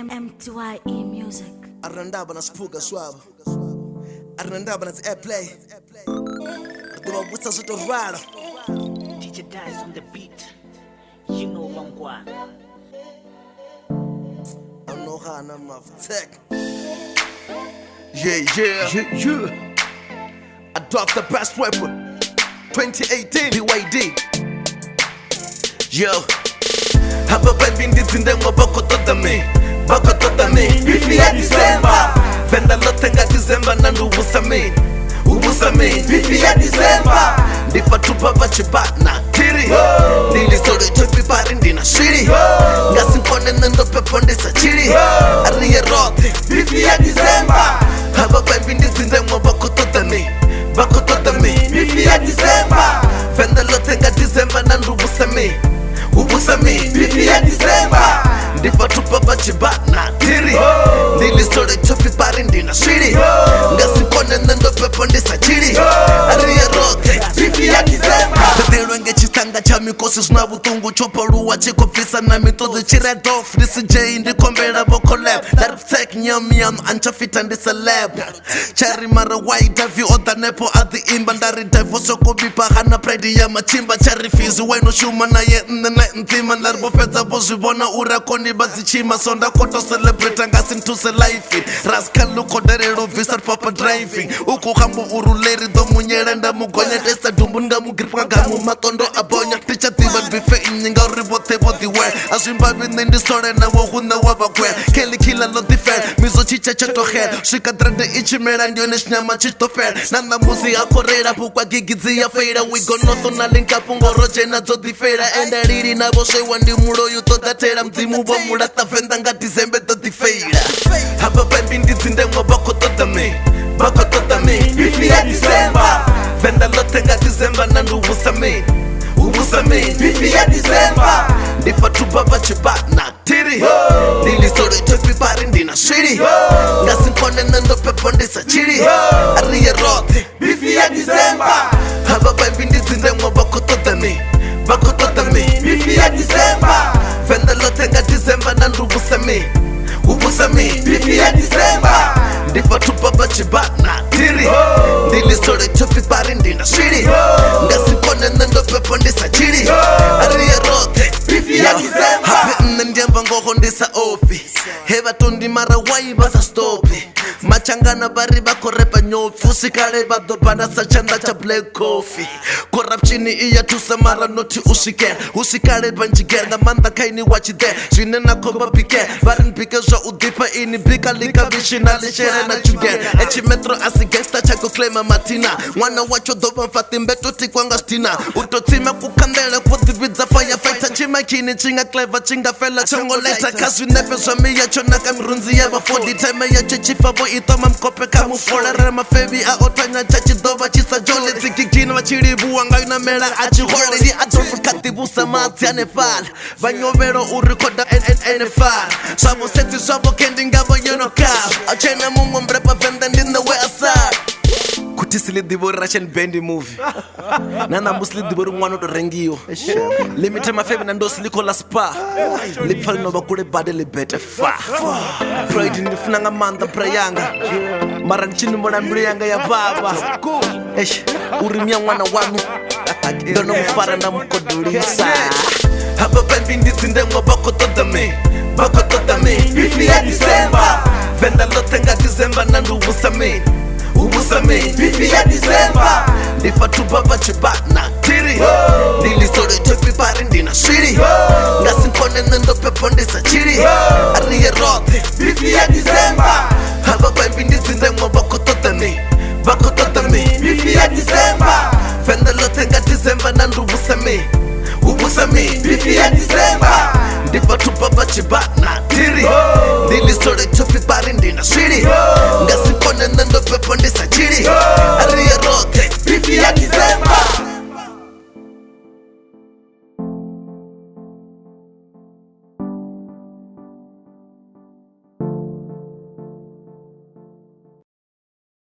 MTYE Music. Arandaba na spuga swabo. Arandaba na airplay. Arandaba busta zoto rara. DJ Dice on the beat. You know Wangwa. I know how I'm off tech. Yeah. I dropped the best weapon 2018 BYD. Yo, hapa baby ndizinde mwa bako toda me. Bifi ya December. Venda lote nga December na ubusa me. Bifi ya December. Ndipa tupa bachiba na kiri. Nili story chopi bari ndina shiri. Ngasi mpone nendo pepo ndisa chiri. Ariye rote. Bifi ya December. Hapa baby ndizinde mwa bako toda me. Bifi ya December. Venda lote nga December na ubusa me. Bifi ya December. Ndipa tupa bachiba na kiri. Nili story chopi bari ndina shiri. Ngasi mpone nendo pepo ndisa chiri. Ariye rote. Bifi ya December. Tadero chitanga cha mikosi suna butungu chopo ruwa chiko fisa na mitozi chire dof. Nisi J ndikombera boko lab. Darptek nyam ancha fita ndisa lab. Chari mara white avi oda nepo adi imba. Ndari divorce oko bipa hana pride ya machimba. Chari fizi waino shuma na ye nna ntima. Larbo feta bozi bona ura koni bazi chima. Sonda koto celebrate ngasi ntuse life. Rascal luko derero visar papa driving. Uko kambu uruleri do munyerenda mugonye tesa dumbunda mugripa gamu matondo abonya. Ticha tiba bife inyinga ribote body wear. Asimba binindi sore na wahuna wabakwe. Kelly kila lo differ. Mizo chicha chato hair. Shika drende ichi mera ndione shnyama chito fair. Nana muzi akorera pukwa gigizi ya feira. We go noto na linka pungo roje na zodi feira. Enda riri na boshe wandi muro yuto datera. Mzimu bo murata fenda nga December dodi feira. Hapa baby ndizinde mwa bako tota me. Bifi ya December. Venda lote nga December na ubusa me. Bifi ya December. Ndipa tupa bachiba na tiri. Nili story chopi bari ndina shiri. Ngasi mpone nendo pepo ndisa chiri. Ariye rote. Bifi ya December. Hapa baby ndizinde mwa bako tota me. Bifi ya December. Venda lote nga December na ubusa me. Bifi ya December. Ndipa tupa bachiba na tiri. Nili story chopi bari ndina shiri. Ngasi mpone nendo pepo ndisa chiri. Ariye rote. Bifi ya December. Hape ndiamba ngoko ndisa opi. Heva tondi mara wai basa stopi. Machangana bari bako repa nyofi. Usikare bado bana sa chanda cha black coffee. Corruptioni iya tusa mara noti usikere. Usikare banjigere nga manda kaini wachi there. Shine na koba pike. Barin pike zo udipa ini bika lika bishi na lishere na chugere. Echi metro asi gangsta chako klema matina. Mwana wacho doba mfati mbeto tikwanga stina. Utotima kukandele kutibiza firefighter. Chima kini chinga clever chinga fella chongo leta. Kasu nepe swami ya chona kamirunzi ya bafodi. Time ya chichifa bo itoma mkope kamu fora. Rema febi a otanya chachi doba chisa jole. Tiki kino wachiribu wanga ina mera achi hole. Si adofu katibusa mati anefal. Banyovero urikoda NFL. Sabo seti sabo kendi ngabo yono kao. Achena mungu mbrepa venda ndinda we asar. Kutisili dibori Russian Bendy movie. Nana musli dibori mwano do rengiyo. Limite mafebi na ndo siliko la spa. Lipfali no bakure bade libete fa. Pride nifunanga manda prayanga. Maranchini mwana mbriyanga ya baba. Urimia mwana wanu. Dono mfara na mkodurisa. Hapa baby ndizinde mwa bako toda me. Bifi ya December. Venda lote nga December na ubusa me. Bifi ya December. Ndipa tupa bachiba na kiri. Nili story chopi bari ndina shiri. Ngasi mpone nendo pepo ndisa chiri. Ariye rote. Bifi ya December. Hapa baby ndizinde mwa bako tota me. Bifi ya December. Venda lote nga December na ubusa me. Bifi ya December. Ndipa tupa bachiba na kiri. Nili story chopi bari ndina shiri.